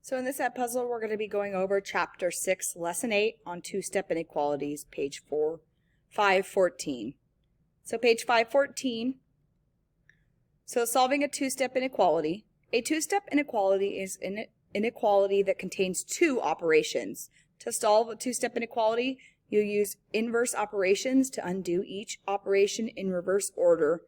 So in this Edpuzzle, we're going to be going over Chapter 6, Lesson 8 on two-step inequalities, page 514. So page 514, so solving a two-step inequality. A two-step inequality is an inequality that contains two operations. To solve a two-step inequality, you use inverse operations to undo each operation in reverse order.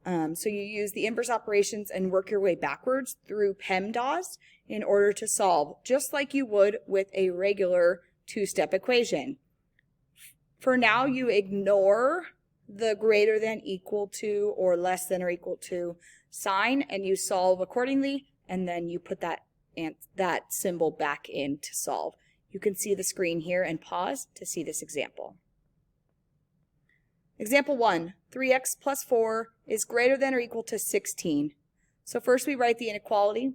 So you use the inverse operations and work your way backwards through PEMDAS in order to solve, just like you would with a regular two-step equation. For now, you ignore the greater than, equal to, or less than or equal to sign, and you solve accordingly, and then you put that symbol back in to solve. You can see the screen here and pause to see this example. Example 1, 3x plus 4 is greater than or equal to 16. So first we write the inequality.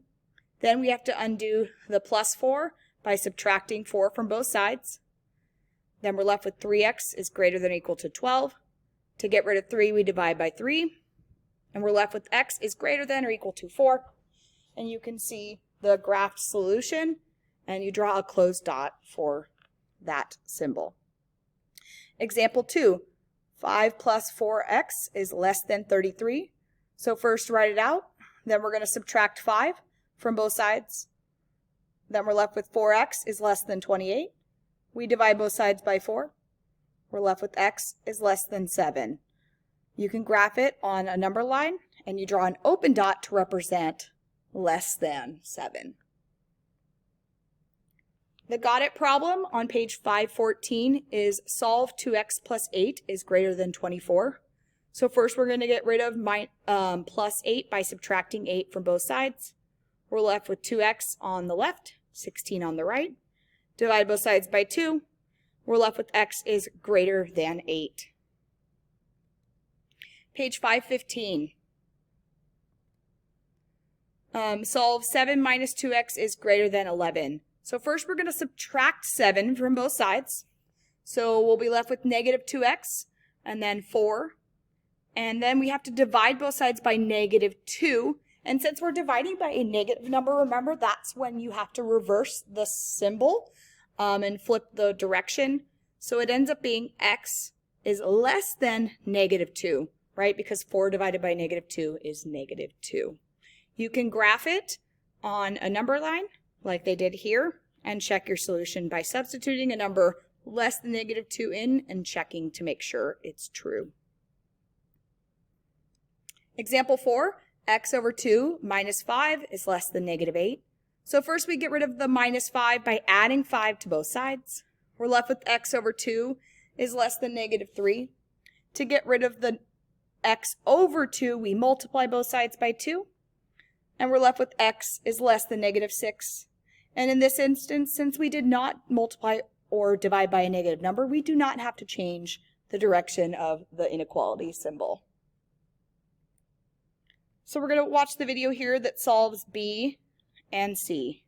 Then we have to undo the plus 4 by subtracting 4 from both sides. Then we're left with 3x is greater than or equal to 12. To get rid of 3, we divide by 3. And we're left with x is greater than or equal to 4. And you can see the graphed solution, and you draw a closed dot for that symbol. Example 2. 5 plus 4x is less than 33. So first write it out. Then we're going to subtract 5 from both sides. Then we're left with 4x is less than 28. We divide both sides by 4. We're left with x is less than 7. You can graph it on a number line, and you draw an open dot to represent less than 7. The got it problem on page 514 is solve 2x plus 8 is greater than 24. So first we're going to get rid of plus 8 by subtracting 8 from both sides. We're left with 2x on the left, 16 on the right. Divide both sides by 2. We're left with x is greater than 8. Page 515. Solve 7 minus 2x is greater than 11. So first we're going to subtract 7 from both sides. So we'll be left with negative 2x and then 4. And then we have to divide both sides by negative 2. And since we're dividing by a negative number, remember that's when you have to reverse the symbol and flip the direction. So it ends up being x is less than negative 2, right? Because 4 divided by negative 2 is negative 2. You can graph it on a number line, like they did here, and check your solution by substituting a number less than negative 2 in and checking to make sure it's true. Example 4, x over 2 minus 5 is less than negative 8. So first we get rid of the minus 5 by adding 5 to both sides. We're left with x over 2 is less than negative 3. To get rid of the x over 2, we multiply both sides by 2. And we're left with x is less than negative 6. And in this instance, since we did not multiply or divide by a negative number, we do not have to change the direction of the inequality symbol. So we're going to watch the video here that solves B and C.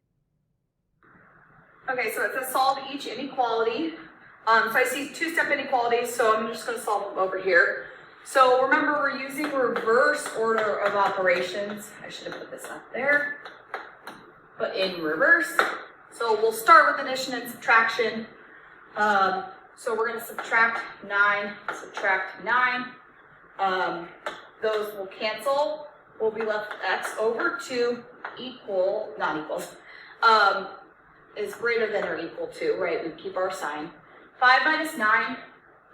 Okay, so it says solve each inequality. So I see two-step inequalities, so I'm just going to solve them over here. So remember, we're using reverse order of operations. I should have put this up there, but in reverse. So we'll start with addition and subtraction. So we're going to subtract 9, subtract 9. Those will cancel. We'll be left with x over 2 is greater than or equal to, right? We keep our sign. 5 minus 9,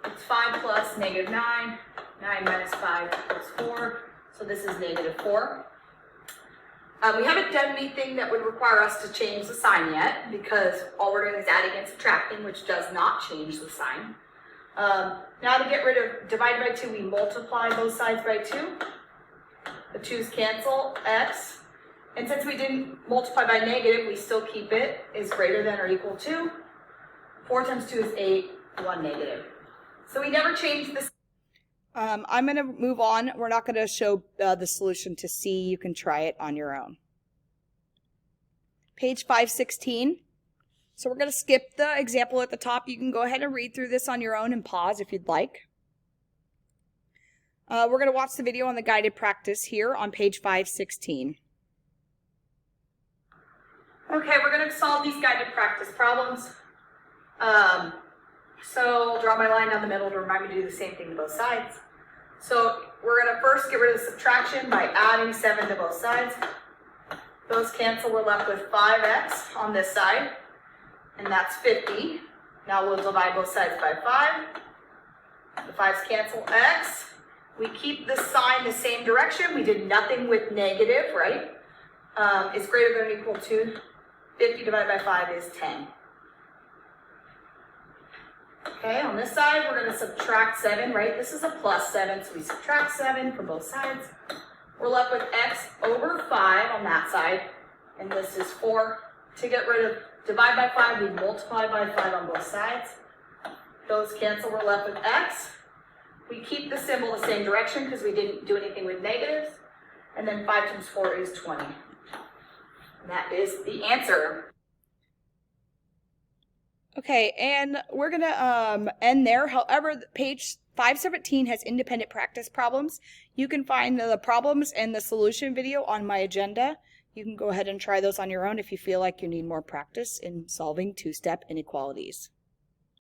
it's 5 plus negative 9. 9 minus 5 equals 4, so this is negative 4. We haven't done anything that would require us to change the sign yet, because all we're doing is adding and subtracting, which does not change the sign. Now to get rid of divided by 2, we multiply both sides by 2. The 2's cancel, x. And since we didn't multiply by negative, we still keep it is greater than or equal to. 4 times 2 is 8, 1 negative. So we never changed this. I'm going to move on. We're not going to show the solution to C. You can try it on your own. Page 516. So we're going to skip the example at the top. You can go ahead and read through this on your own and pause if you'd like. We're going to watch the video on the guided practice here on page 516. Okay, we're going to solve these guided practice problems. So I'll draw my line down the middle to remind me to do the same thing to both sides. So we're going to first get rid of the subtraction by adding 7 to both sides. Those cancel, we're left with 5x on this side, and that's 50. Now we'll divide both sides by 5. The 5's cancel, x. We keep the sign the same direction. We did nothing with negative, right? Is greater than or equal to 50 divided by 5 is 10. Okay, on this side, we're going to subtract 7, right? This is a plus 7, so we subtract 7 from both sides. We're left with x over 5 on that side, and this is 4. To get rid of, divide by 5, we multiply by 5 on both sides. Those cancel, we're left with x. We keep the symbol the same direction because we didn't do anything with negatives. And then 5 times 4 is 20. And that is the answer. Okay, and we're going to end there. However, page 517 has independent practice problems. You can find the problems and the solution video on my agenda. You can go ahead and try those on your own if you feel like you need more practice in solving two-step inequalities.